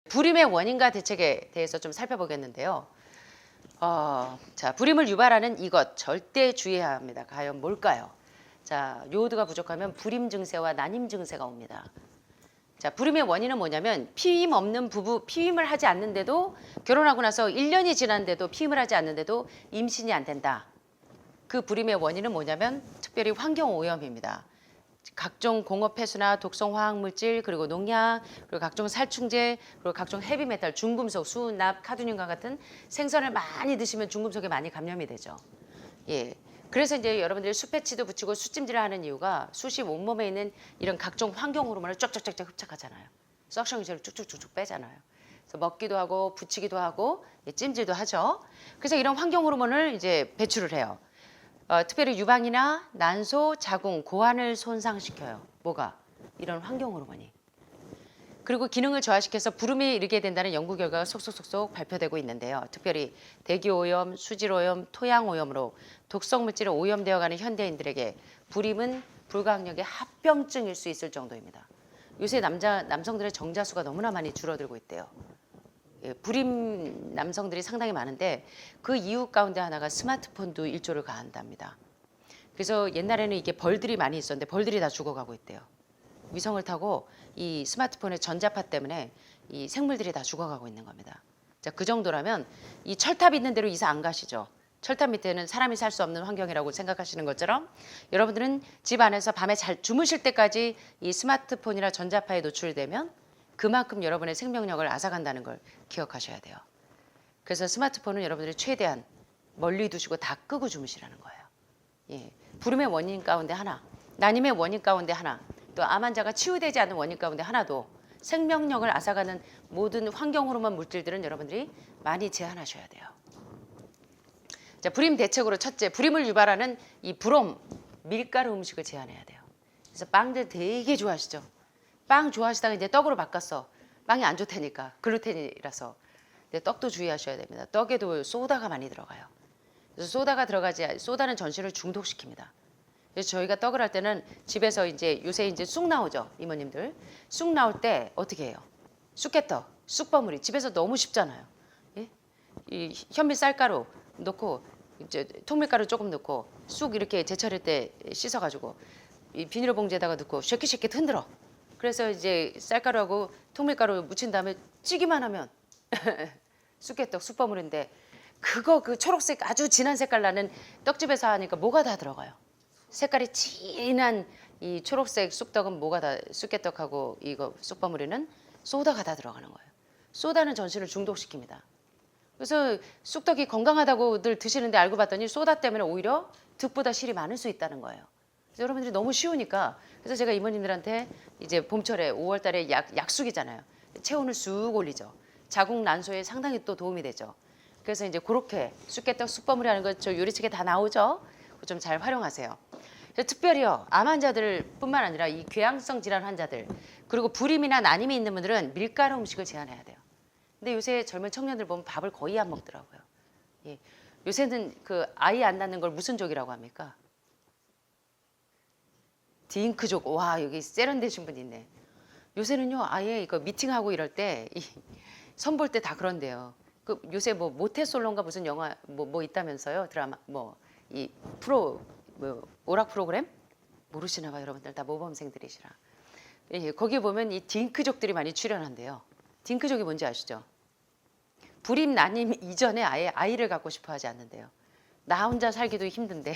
불임의 원인과 대책에 대해서 좀 살펴보겠는데요. 자, 불임을 유발하는 이것 절대 주의해야 합니다. 과연 뭘까요? 자, 요오드가 부족하면 불임 증세와 난임 증세가 옵니다. 자, 불임의 원인은 뭐냐면 피임 없는 부부, 피임을 하지 않는데도 결혼하고 나서 1년이 지났는데도 피임을 하지 않는데도 임신이 안 된다. 그 불임의 원인은 뭐냐면 특별히 환경 오염입니다. 각종 공업 폐수나 독성 화학 물질, 그리고 농약, 그리고 각종 살충제, 그리고 각종 헤비메탈, 중금속, 수, 납, 카드뮴과 같은 생선을 많이 드시면 중금속에 많이 감염이 되죠. 예. 그래서 이제 여러분들이 수패치도 붙이고 수찜질을 하는 이유가 숯이 온몸에 있는 이런 각종 환경 호르몬을 쫙쫙쫙쫙 흡착하잖아요. 석션 기제를 쭉쭉쭉쭉 빼잖아요. 그래서 먹기도 하고 붙이기도 하고 찜질도 하죠. 그래서 이런 환경 호르몬을 이제 배출을 해요. 특별히 유방이나 난소, 자궁, 고환을 손상시켜요. 뭐가? 이런 환경 호르몬이. 그리고 기능을 저하시켜서 불임에 이르게 된다는 연구 결과가 속속속속 발표되고 있는데요. 특별히 대기오염, 수질오염, 토양오염으로 독성물질에 오염되어가는 현대인들에게 불임은 불가항력의 합병증일 수 있을 정도입니다. 요새 남성들의 정자수가 너무나 많이 줄어들고 있대요. 예, 불임 남성들이 상당히 많은데 그 이유 가운데 하나가 스마트폰도 일조를 가한답니다. 그래서 옛날에는 이게 벌들이 많이 있었는데 벌들이 다 죽어가고 있대요. 위성을 타고 이 스마트폰의 전자파 때문에 이 생물들이 다 죽어가고 있는 겁니다. 자, 그 정도라면 이 철탑 있는 데로 이사 안 가시죠. 철탑 밑에는 사람이 살 수 없는 환경이라고 생각하시는 것처럼 여러분들은 집 안에서 밤에 잘 주무실 때까지 이 스마트폰이나 전자파에 노출되면 그만큼 여러분의 생명력을 앗아간다는 걸 기억하셔야 돼요. 그래서 스마트폰은 여러분들이 최대한 멀리 두시고 다 끄고 주무시라는 거예요. 예, 불임의 원인 가운데 하나, 난임의 원인 가운데 하나, 또 암 환자가 치유되지 않는 원인 가운데 하나도 생명력을 앗아가는 모든 환경 호르몬 물질들은 여러분들이 많이 제한하셔야 돼요. 자, 불임 대책으로 첫째, 불임을 유발하는 이 불옴, 밀가루 음식을 제한해야 돼요. 그래서 빵들 되게 좋아하시죠? 빵 좋아하시다가 이제 떡으로 바꿨어. 빵이 안 좋다니까. 글루텐이라서. 근데 떡도 주의하셔야 됩니다. 떡에도 소다가 많이 들어가요. 그래서 소다가 들어가지, 소다는 전신을 중독시킵니다. 그래서 저희가 떡을 할 때는 집에서 이제 요새 이제 쑥 나오죠, 이모님들. 쑥 나올 때 어떻게 해요? 쑥개떡, 쑥버무리. 집에서 너무 쉽잖아요. 예? 이 현미 쌀가루 넣고 이제 통밀가루 조금 넣고 쑥 이렇게 제철일 때 씻어가지고 이 비닐봉지에다가 넣고 쉐킷쉐킷 흔들어. 그래서 이제 쌀가루하고 통밀가루 묻힌 다음에 찌기만 하면 쑥개떡, 쑥버무리인데 그거 그 초록색 아주 진한 색깔 나는 떡집에서 하니까 뭐가 다 들어가요. 색깔이 진한 이 초록색 쑥떡은 뭐가 다 쑥개떡하고 이거 쑥버무리는 소다가 다 들어가는 거예요. 소다는 전신을 중독시킵니다. 그래서 쑥떡이 건강하다고들 드시는데 알고 봤더니 소다 때문에 오히려 득보다 실이 많을 수 있다는 거예요. 그래서 여러분들이 너무 쉬우니까 그래서 제가 이모님들한테 이제 봄철에 5월 달에 약쑥이잖아요. 체온을 쑥 올리죠. 자궁 난소에 상당히 또 도움이 되죠. 그래서 이제 그렇게 쑥개떡 쑥버무리 하는 거 저 요리책에 다 나오죠. 좀 잘 활용하세요. 특별히요, 암 환자들뿐만 아니라 이 궤양성 질환 환자들 그리고 불임이나 난임이 있는 분들은 밀가루 음식을 제한해야 돼요. 근데 요새 젊은 청년들 보면 밥을 거의 안 먹더라고요. 예. 요새는 그 아이 안 낳는 걸 무슨 족이라고 합니까? 딩크족. 와, 여기 세련되신 분 있네. 요새는요, 아예 이거 미팅하고 이럴 때 선볼 때 다 그런데요. 그 요새 뭐 모태솔로인가 무슨 영화 뭐 있다면서요? 드라마 뭐 이 프로 뭐 오락 프로그램 모르시나 봐요. 여러분들 다 모범생들이시라. 예, 거기 보면 이 딩크족들이 많이 출연한대요. 딩크족이 뭔지 아시죠? 불임 난임 이전에 아예 아이를 갖고 싶어 하지 않는데요. 나 혼자 살기도 힘든데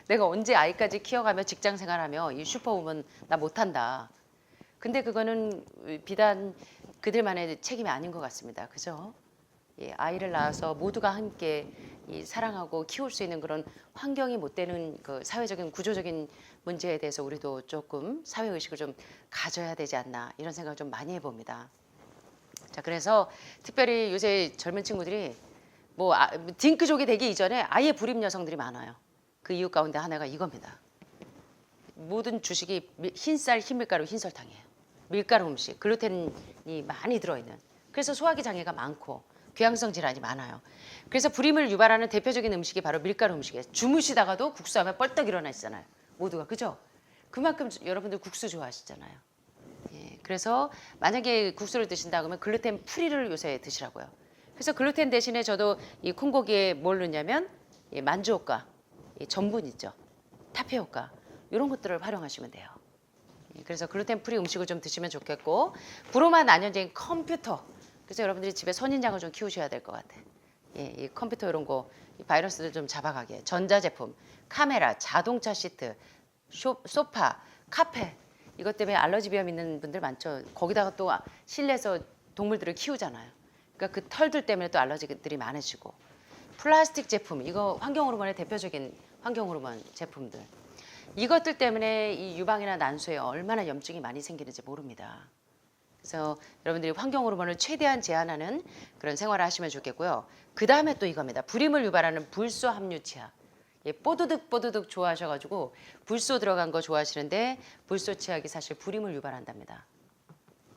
내가 언제 아이까지 키워가며 직장생활하며 이 슈퍼우먼 나 못한다. 근데 그거는 비단 그들만의 책임이 아닌 것 같습니다. 그죠? 예, 아이를 낳아서 모두가 함께 이 사랑하고 키울 수 있는 그런 환경이 못 되는 그 사회적인 구조적인 문제에 대해서 우리도 조금 사회 의식을 좀 가져야 되지 않나 이런 생각을 좀 많이 해봅니다. 자, 그래서 특별히 요새 젊은 친구들이 뭐 딩크족이 되기 이전에 아예 불임 여성들이 많아요. 그 이유 가운데 하나가 이겁니다. 모든 주식이 흰쌀, 흰밀가루, 흰설탕이에요. 밀가루 음식, 글루텐이 많이 들어있는. 그래서 소화기 장애가 많고 궤양성 질환이 많아요. 그래서 불임을 유발하는 대표적인 음식이 바로 밀가루 음식이에요. 주무시다가도 국수하면 뻘떡 일어나시잖아요. 모두가 그죠? 그만큼 여러분들 국수 좋아하시잖아요. 예, 그래서 만약에 국수를 드신다 그러면 글루텐 프리를 요새 드시라고요. 그래서 글루텐 대신에 저도 이 콩고기에 뭘 넣냐면 이 만주호가, 이 전분 있죠. 타피오카 이런 것들을 활용하시면 돼요. 예, 그래서 글루텐 프리 음식을 좀 드시면 좋겠고 불호만 안전적인 컴퓨터. 그래서 여러분들이 집에 선인장을 좀 키우셔야 될 것 같아. 예, 이 컴퓨터 이런 거 이 바이러스들 좀 잡아가게. 전자제품, 카메라, 자동차 시트, 소파, 카페 이것 때문에 알러지 비염 있는 분들 많죠. 거기다가 또 실내에서 동물들을 키우잖아요. 그러니까 그 털들 때문에 또 알러지들이 많으시고 플라스틱 제품 이거 환경 호르몬의 대표적인 환경 호르몬 제품들 이것들 때문에 이 유방이나 난소에 얼마나 염증이 많이 생기는지 모릅니다. 그래서 여러분들이 환경 호르몬을 최대한 제한하는 그런 생활을 하시면 좋겠고요. 그 다음에 또 이겁니다. 불임을 유발하는 불소 함유 치약. 예, 뽀드득 좋아하셔가지고 불소 들어간 거 좋아하시는데 불소 치약이 사실 불임을 유발한답니다.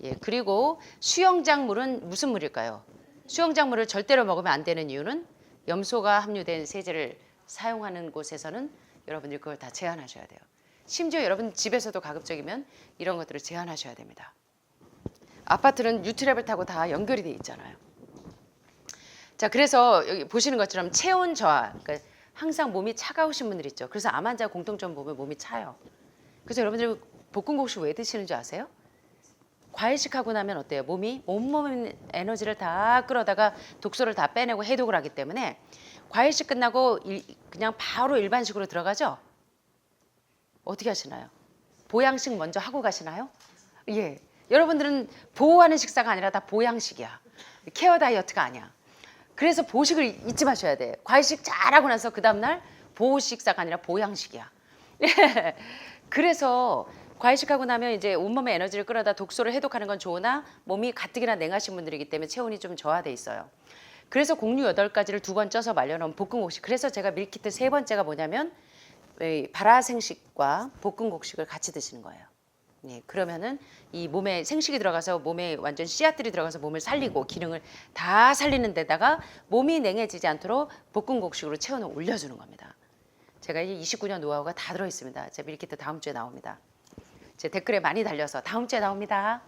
예, 그리고 수영장 물은 무슨 물일까요? 수영장 물을 절대로 먹으면 안 되는 이유는 염소가 함유된 세제를 사용하는 곳에서는 여러분들이 그걸 다 제한하셔야 돼요. 심지어 여러분 집에서도 가급적이면 이런 것들을 제한하셔야 됩니다. 아파트는 유트랩을 타고 다 연결이 돼 있잖아요. 자, 그래서 여기 보시는 것처럼 체온 저하, 그러니까 항상 몸이 차가우신 분들 있죠. 그래서 암 환자 공통점 보면 몸이 차요. 그래서 여러분들 볶음국수 왜 드시는 줄 아세요? 과일식 하고 나면 어때요? 몸이 온몸 에너지를 다 끌어다가 독소를 다 빼내고 해독을 하기 때문에 과일식 끝나고 그냥 바로 일반식으로 들어가죠? 어떻게 하시나요? 보양식 먼저 하고 가시나요? 예. 여러분들은 보호하는 식사가 아니라 다 보양식이야. 케어 다이어트가 아니야. 그래서 보식을 잊지 마셔야 돼. 과일식 잘하고 나서 그 다음날 보호 식사가 아니라 보양식이야. 그래서 과일식하고 나면 이제 온몸의 에너지를 끌어다 독소를 해독하는 건 좋으나 몸이 가뜩이나 냉하신 분들이기 때문에 체온이 좀 저하돼 있어요. 그래서 곡류 8가지를 2번 쪄서 말려놓은 볶음국식. 그래서 제가 밀키트 3번째가 뭐냐면 발화생식과 볶음국식을 같이 드시는 거예요. 예, 그러면은 이 몸에 생식이 들어가서 몸에 완전 씨앗들이 들어가서 몸을 살리고 기능을 다 살리는 데다가 몸이 냉해지지 않도록 볶음국식으로 체온을 올려주는 겁니다. 제가 이제 29년 노하우가 다 들어있습니다. 제 밀키트 다음 주에 나옵니다. 제 댓글에 많이 달려서 다음 주에 나옵니다.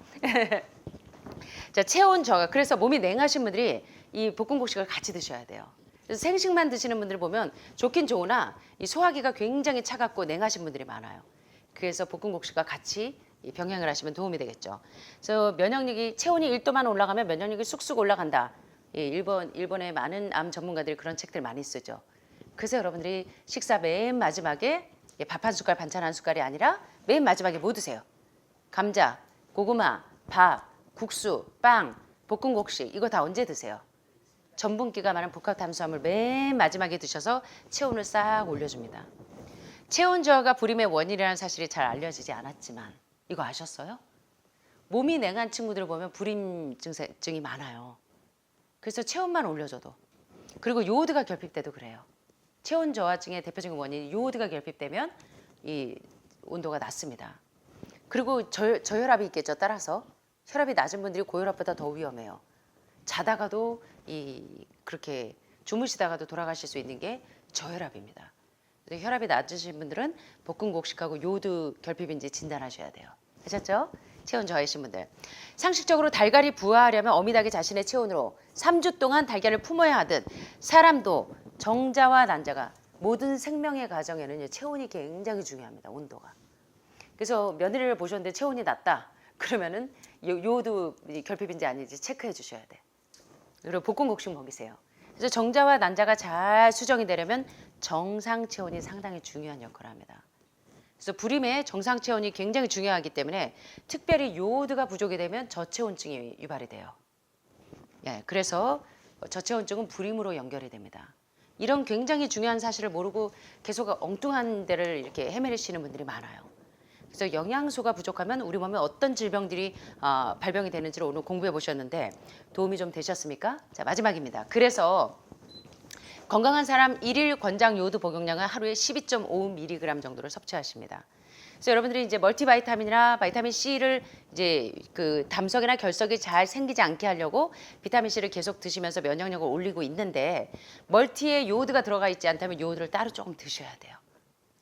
자, 체온 저하. 그래서 몸이 냉하신 분들이 이 볶음국식을 같이 드셔야 돼요. 그래서 생식만 드시는 분들 보면 좋긴 좋으나 이 소화기가 굉장히 차갑고 냉하신 분들이 많아요. 그래서 볶음국수가 같이 병행을 하시면 도움이 되겠죠. 그래서 면역력이 체온이 1도만 올라가면 면역력이 쑥쑥 올라간다. 예, 일본의 많은 암 전문가들이 그런 책들 많이 쓰죠. 그래서 여러분들이 식사 맨 마지막에 밥 한 숟갈 반찬 한 숟갈이 아니라 맨 마지막에 뭐 드세요? 감자, 고구마, 밥, 국수, 빵, 볶음국식 이거 다 언제 드세요? 전분기가 많은 복합 탄수화물 맨 마지막에 드셔서 체온을 싹 올려줍니다. 체온 저하가 불임의 원인이라는 사실이 잘 알려지지 않았지만 이거 아셨어요? 몸이 냉한 친구들을 보면 불임 증이 많아요. 그래서 체온만 올려줘도 그리고 요오드가 결핍돼도 그래요. 체온 저하증의 대표적인 원인이 요오드가 결핍되면 이 온도가 낮습니다. 그리고 저혈압이 있겠죠. 따라서 혈압이 낮은 분들이 고혈압보다 더 위험해요. 자다가도 그렇게 주무시다가도 돌아가실 수 있는 게 저혈압입니다. 혈압이 낮으신 분들은 볶음국식하고 요오드 결핍인지 진단하셔야 돼요. 아셨죠? 체온 저하이신 분들. 상식적으로 달걀이 부화하려면 어미닭이 자신의 체온으로 3주 동안 달걀을 품어야 하듯 사람도 정자와 난자가 모든 생명의 과정에는 체온이 굉장히 중요합니다. 온도가. 그래서 며느리를 보셨는데 체온이 낮다. 그러면은 요오드 결핍인지 아닌지 체크해 주셔야 돼. 그리고 볶음국식 먹이세요. 그래서 정자와 난자가 잘 수정이 되려면 정상 체온이 상당히 중요한 역할을 합니다. 그래서 불임의 정상 체온이 굉장히 중요하기 때문에 특별히 요오드가 부족이 되면 저체온증이 유발이 돼요. 예, 그래서 저체온증은 불임으로 연결이 됩니다. 이런 굉장히 중요한 사실을 모르고 계속 엉뚱한 데를 이렇게 헤매시는 분들이 많아요. 그래서 영양소가 부족하면 우리 몸에 어떤 질병들이 발병이 되는지를 오늘 공부해 보셨는데 도움이 좀 되셨습니까? 자, 마지막입니다. 그래서 건강한 사람 1일 권장 요오드 복용량은 하루에 12.5mg 정도를 섭취하십니다. 그래서 여러분들이 이제 멀티바이타민이나 바이타민 C를 이제 그 담석이나 결석이 잘 생기지 않게 하려고 비타민 C를 계속 드시면서 면역력을 올리고 있는데 멀티에 요오드가 들어가 있지 않다면 요오드를 따로 조금 드셔야 돼요.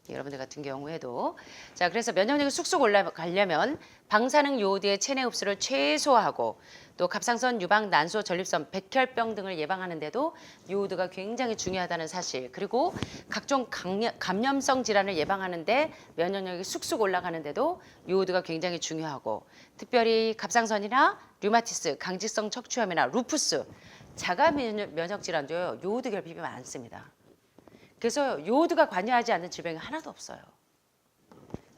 여러분들 같은 경우에도 자 그래서 면역력이 쑥쑥 올라가려면 방사능 요오드의 체내 흡수를 최소화하고 또 갑상선, 유방, 난소, 전립선, 백혈병 등을 예방하는 데도 요오드가 굉장히 중요하다는 사실 그리고 각종 감염성 질환을 예방하는 데 면역력이 쑥쑥 올라가는 데도 요오드가 굉장히 중요하고 특별히 갑상선이나 류마티스, 강직성 척추염이나 루푸스, 자가 면역 질환도요 요오드 결핍이 많습니다. 그래서 요오드가 관여하지 않는 질병이 하나도 없어요.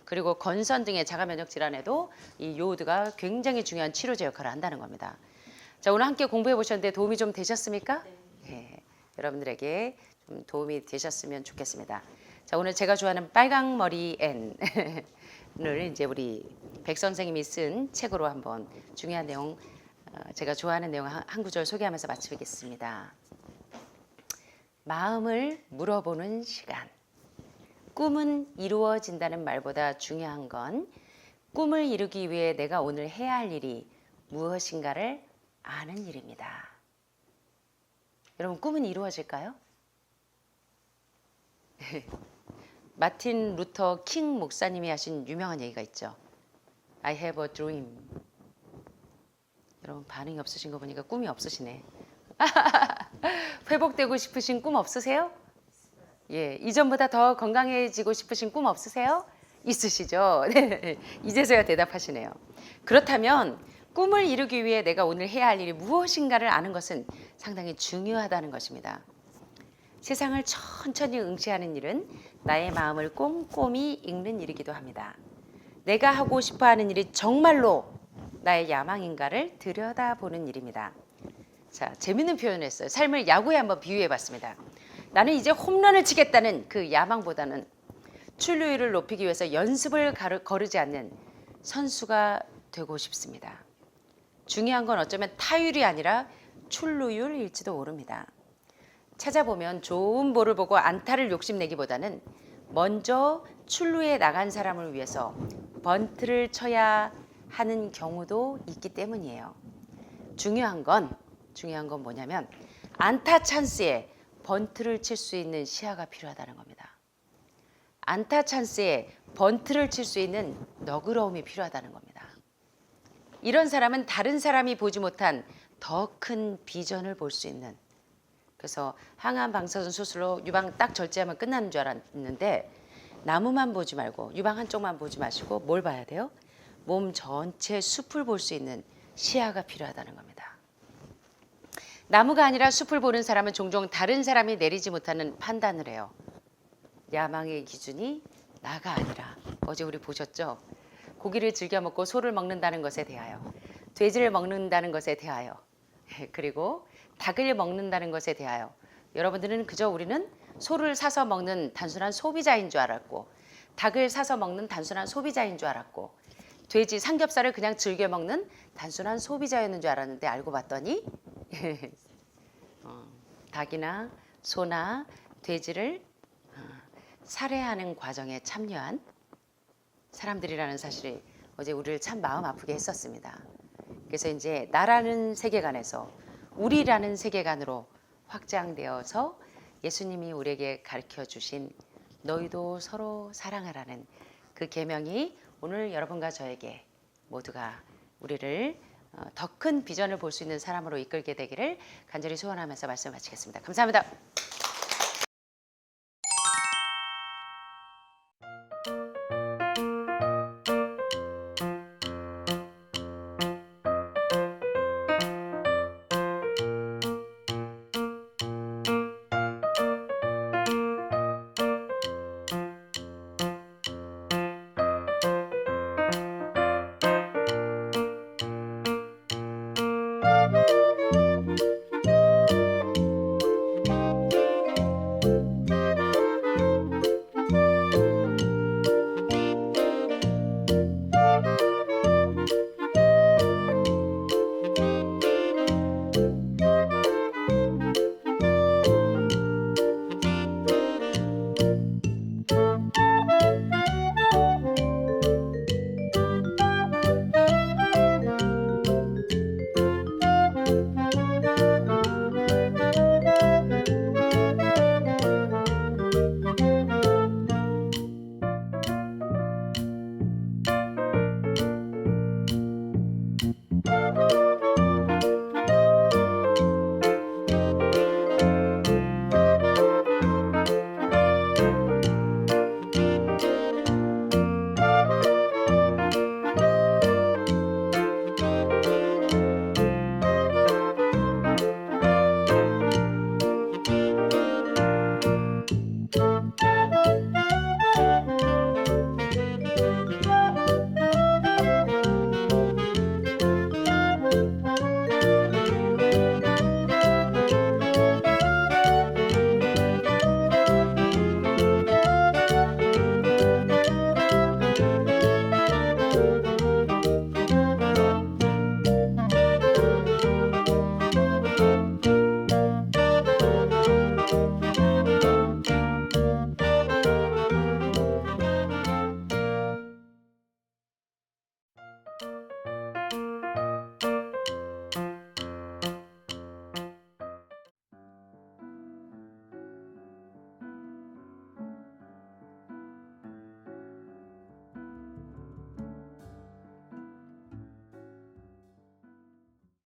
그리고 건선 등의 자가 면역 질환에도 이 요오드가 굉장히 중요한 치료제 역할을 한다는 겁니다. 자, 오늘 함께 공부해 보셨는데 도움이 좀 되셨습니까? 네. 여러분들에게 좀 도움이 되셨으면 좋겠습니다. 자, 오늘 제가 좋아하는 빨강머리 N을 이제 우리 백 선생님이 쓴 책으로 한번 중요한 내용, 제가 좋아하는 내용 한 구절 소개하면서 마치겠습니다. 마음을 물어보는 시간. 꿈은 이루어진다는 말보다 중요한 건 꿈을 이루기 위해 내가 오늘 해야 할 일이 무엇인가를 아는 일입니다. 여러분 꿈은 이루어질까요? 마틴 루터 킹 목사님이 하신 유명한 얘기가 있죠. I have a dream. 여러분 반응이 없으신 거 보니까 꿈이 없으시네. 회복되고 싶으신 꿈 없으세요? 예, 이전보다 더 건강해지고 싶으신 꿈 없으세요? 있으시죠? 네, 이제서야 대답하시네요. 그렇다면 꿈을 이루기 위해 내가 오늘 해야 할 일이 무엇인가를 아는 것은 상당히 중요하다는 것입니다. 세상을 천천히 응시하는 일은 나의 마음을 꼼꼼히 읽는 일이기도 합니다. 내가 하고 싶어 하는 일이 정말로 나의 야망인가를 들여다보는 일입니다. 자, 재밌는 표현을 했어요. 삶을 야구에 한번 비유해 봤습니다. 나는 이제 홈런을 치겠다는 그 야망보다는 출루율을 높이기 위해서 연습을 거르지 않는 선수가 되고 싶습니다. 중요한 건 어쩌면 타율이 아니라 출루율일지도 모릅니다. 찾아보면 좋은 볼을 보고 안타를 욕심내기보다는 먼저 출루에 나간 사람을 위해서 번트를 쳐야 하는 경우도 있기 때문이에요. 중요한 건 뭐냐면 안타 찬스에 번트를 칠 수 있는 시야가 필요하다는 겁니다. 안타 찬스에 번트를 칠 수 있는 너그러움이 필요하다는 겁니다. 이런 사람은 다른 사람이 보지 못한 더 큰 비전을 볼 수 있는 그래서 항암 방사선 수술로 유방 딱 절제하면 끝나는 줄 알았는데 나무만 보지 말고 유방 한쪽만 보지 마시고 뭘 봐야 돼요? 몸 전체 숲을 볼 수 있는 시야가 필요하다는 겁니다. 나무가 아니라 숲을 보는 사람은 종종 다른 사람이 내리지 못하는 판단을 해요. 야망의 기준이 나가 아니라 어제 우리 보셨죠? 고기를 즐겨 먹고 소를 먹는다는 것에 대하여 돼지를 먹는다는 것에 대하여 그리고 닭을 먹는다는 것에 대하여 여러분들은 그저 우리는 소를 사서 먹는 단순한 소비자인 줄 알았고 닭을 사서 먹는 단순한 소비자인 줄 알았고 돼지 삼겹살을 그냥 즐겨 먹는 단순한 소비자였는 줄 알았는데 알고 봤더니 닭이나 소나 돼지를 살해하는 과정에 참여한 사람들이라는 사실이 어제 우리를 참 마음 아프게 했었습니다. 그래서 이제 나라는 세계관에서 우리라는 세계관으로 확장되어서 예수님이 우리에게 가르쳐 주신 너희도 서로 사랑하라는 그 계명이 오늘 여러분과 저에게 모두가 우리를 더 큰 비전을 볼 수 있는 사람으로 이끌게 되기를 간절히 소원하면서 말씀 마치겠습니다. 감사합니다.